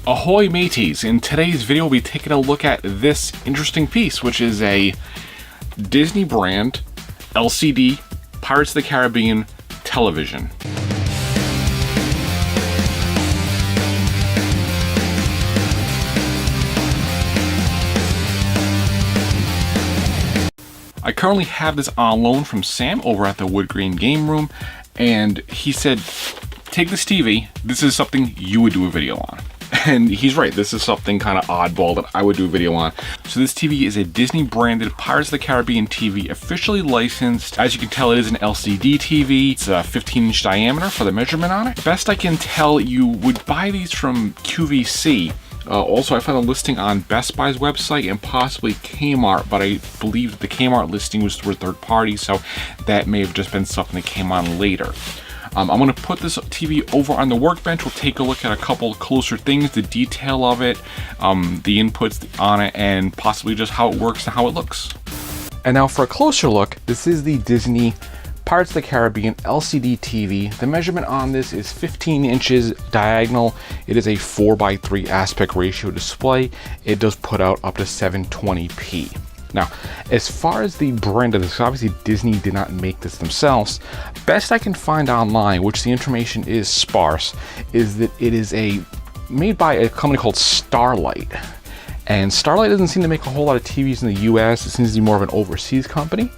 Ahoy mateys! In today's video we'll be taking a look at this interesting piece, which is a Disney brand LCD Pirates of the Caribbean television. I currently have this on loan from Sam over at the Wood Green Game Room, and he said, take this TV, this is something you would do a video on. And he's right, this is something kind of oddball that I would do a video on. So this TV is a Disney branded Pirates of the Caribbean TV, officially licensed. As you can tell, it is an LCD TV. It's a 15-inch diameter for the measurement on it. Best I can tell, you would buy these from QVC. Also, I found a listing on Best Buy's website and possibly Kmart, but I believe that the Kmart listing was through a third party, so that may have just been something that came on later. I'm going to put this TV over on the workbench. We'll take a look at a couple closer things, the detail of it, the inputs on it, and possibly just how it works and how it looks. And now for a closer look, this is the Disney Pirates of the Caribbean LCD TV. The measurement on this is 15 inches diagonal. It is a 4:3 aspect ratio display. It does put out up to 720p. Now, as far as the brand of this, obviously Disney did not make this themselves. Best I can find online, which the information is sparse, is that it is made by a company called Starlight. And Starlight doesn't seem to make a whole lot of TVs in the US. It seems to be more of an overseas company.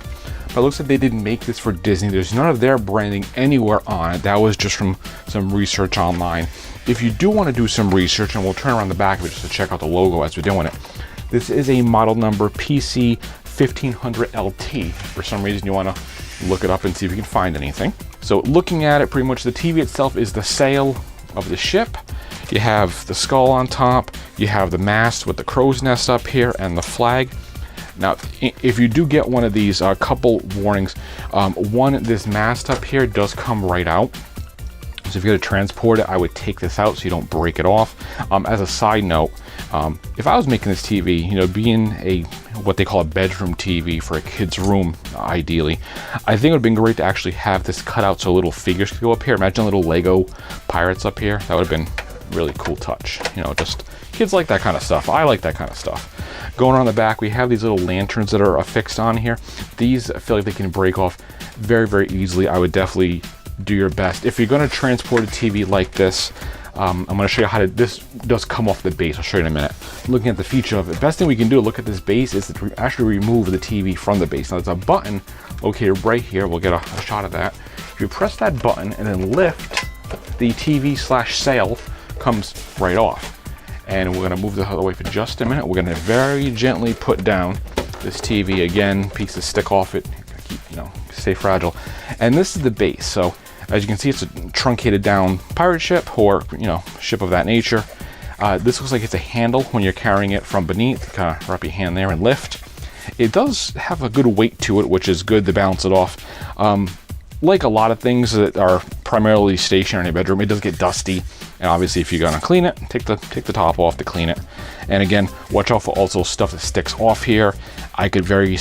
But it looks like they didn't make this for Disney. There's none of their branding anywhere on it. That was just from some research online. If you do want to do some research, and we'll turn around the back of it just to check out the logo as we're doing it. This is a model number PC 1500LT. For some reason you want to look it up and see if you can find anything. So looking at it, pretty much the TV itself is the sail of the ship. You have the skull on top, you have the mast with the crow's nest up here, and the flag. Now, if you do get one of these, a couple warnings. One, this mast up here does come right out. So if you're going to transport it, I would take this out so you don't break it off. As a side note, if I was making this TV, you know, being what they call a bedroom TV for a kid's room, ideally, I think it would have been great to actually have this cut out so little figures could go up here. Imagine little Lego pirates up here. That would have been a really cool touch. You know, just kids like that kind of stuff. I like that kind of stuff. Going around the back, we have these little lanterns that are affixed on here. These, I feel like they can break off very, very easily. I would definitely do your best. If you're going to transport a TV like this, I'm going to show you how to, this does come off the base. I'll show you in a minute. Looking at the feature of it, best thing we can do to look at this base is to actually remove the TV from the base. Now there's a button located right here. We'll get a shot of that. If you press that button and then lift, the TV/sail comes right off. And we're going to move this other way for just a minute. We're going to very gently put down this TV. Again, pieces stick off it, keep, you know, stay fragile. And this is the base. So as you can see, it's a truncated down pirate ship, or, you know, ship of that nature. This looks like it's a handle when you're carrying it from beneath. Kind of wrap your hand there and lift. It does have a good weight to it, which is good to balance it off. Like a lot of things that are primarily stationary in a bedroom, it does get dusty. And obviously, if you're gonna clean it, take the top off to clean it. And again, watch out for also stuff that sticks off here. I could very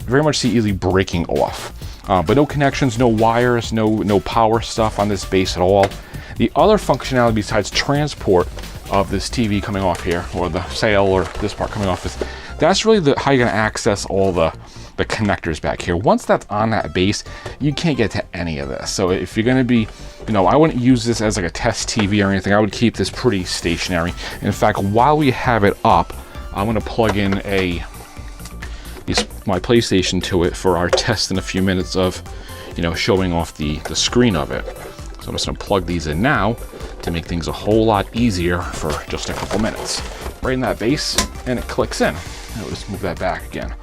much see easily breaking off. But no connections, no wires, no power stuff on this base at all. The other functionality besides transport of this TV coming off here, or the sail, or this part coming off, that's really how you're going to access all the connectors back here. Once that's on that base, you can't get to any of this. So if you're going to be, you know, I wouldn't use this as like a test TV or anything. I would keep this pretty stationary. In fact, while we have it up, I'm going to plug in my PlayStation to it for our test in a few minutes of, you know, showing off the screen of it. So I'm just going to plug these in now to make things a whole lot easier for just a couple minutes. Right in that base, and it clicks in. I'll just move that back again.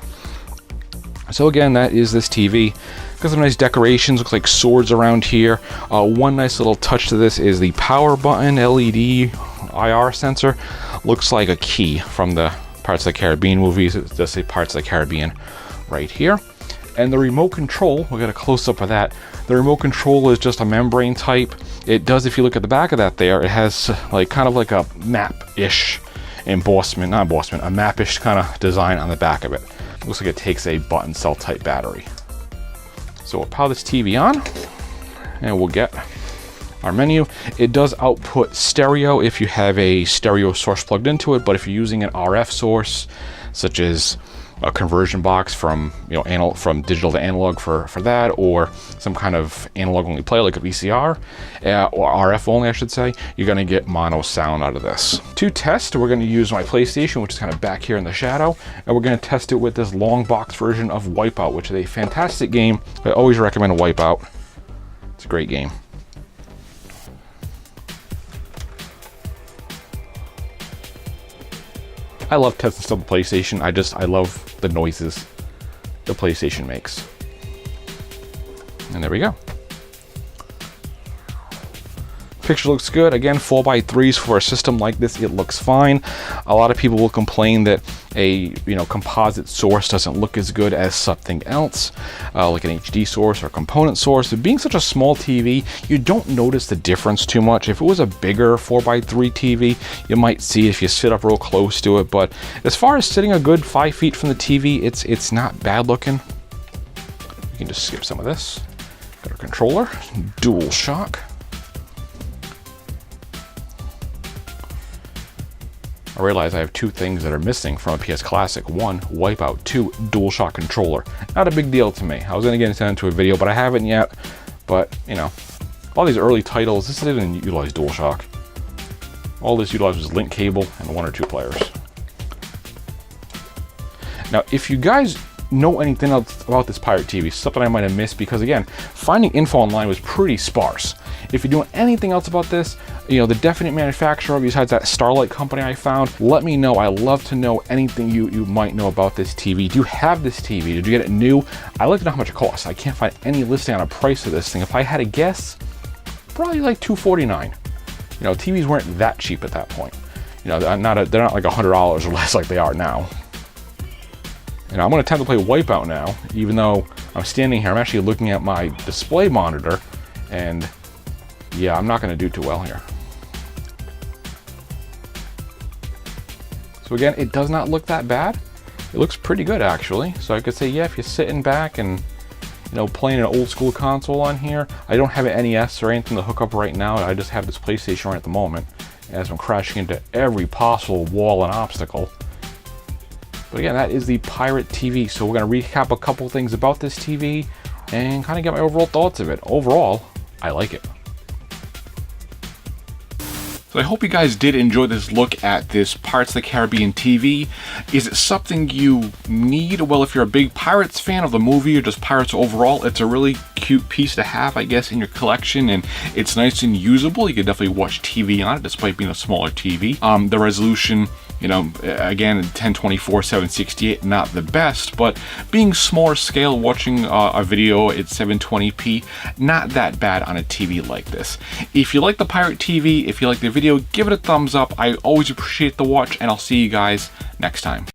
So again, that is this TV. Got some nice decorations, looks like swords around here. One nice little touch to this is the power button, LED IR sensor. Looks like a key from the Pirates of the Caribbean movies. It does say Pirates of the Caribbean right here. And the remote control, we'll get a close-up of that. The remote control is just a membrane type. It does, if you look at the back of that there, it has like kind of like a map-ish embossment, not embossment, a map-ish kind of design on the back of it. Looks like it takes a button cell type battery. So we'll power this TV on, and we'll get our menu. It does output stereo if you have a stereo source plugged into it, but if you're using an RF source, such as a conversion box from from digital to analog for that, or some kind of analog only player like a VCR, or RF only I should say, you're going to get mono sound out of this. To test, we're going to use my PlayStation, which is kind of back here in the shadow, and we're going to test it with this long box version of Wipeout, which is a fantastic game. I always recommend Wipeout. It's a great game. I love testing stuff on the PlayStation. I love the noises the PlayStation makes. And there we go. Picture looks good. Again, 4x3s for a system like this, it looks fine. A lot of people will complain that a composite source doesn't look as good as something else, like an HD source or component source. But being such a small TV, you don't notice the difference too much. If it was a bigger 4x3 TV, you might see if you sit up real close to it. But as far as sitting a good 5 feet from the TV, it's not bad looking. You can just skip some of this. Got our controller, DualShock. I realize I have two things that are missing from a PS Classic. One, Wipeout. Two, DualShock controller. Not a big deal to me. I was going to get into a video, but I haven't yet. But, all these early titles, this didn't utilize DualShock. All this utilizes link cable and 1 or 2 players. Now, if you guys know anything else about this Pirate TV, something I might have missed, because again, finding info online was pretty sparse. If you're doing anything else about this, the definite manufacturer besides that Starlight company I found, let me know. I love to know anything you might know about this TV. Do you have this TV? Did you get it new? I like to know how much it costs. I can't find any listing on a price of this thing. If I had to guess, probably like $249. TVs weren't that cheap at that point. They're not like $100 or less like they are now. And I'm going to attempt to play Wipeout now, even though I'm standing here. I'm actually looking at my display monitor, and yeah, I'm not going to do too well here. So again, it does not look that bad. It looks pretty good actually. So I could say, yeah, if you're sitting back and playing an old school console on here. I don't have an NES or anything to hook up right now. I just have this PlayStation right at the moment, as I'm crashing into every possible wall and obstacle. But again, that is the Pirate TV. So we're going to recap a couple things about this TV and kind of get my overall thoughts of it. Overall, I like it. So I hope you guys did enjoy this look at this Pirates of the Caribbean TV. Is it something you need? Well, if you're a big Pirates fan of the movie or just Pirates overall, it's a really cute piece to have, I guess, in your collection, and it's nice and usable. You can definitely watch TV on it despite being a smaller TV. The resolution, again, 1024, 768, not the best, but being smaller scale, watching a video at 720p, not that bad on a TV like this. If you like the Pirate TV, if you like the video, give it a thumbs up. I always appreciate the watch, and I'll see you guys next time.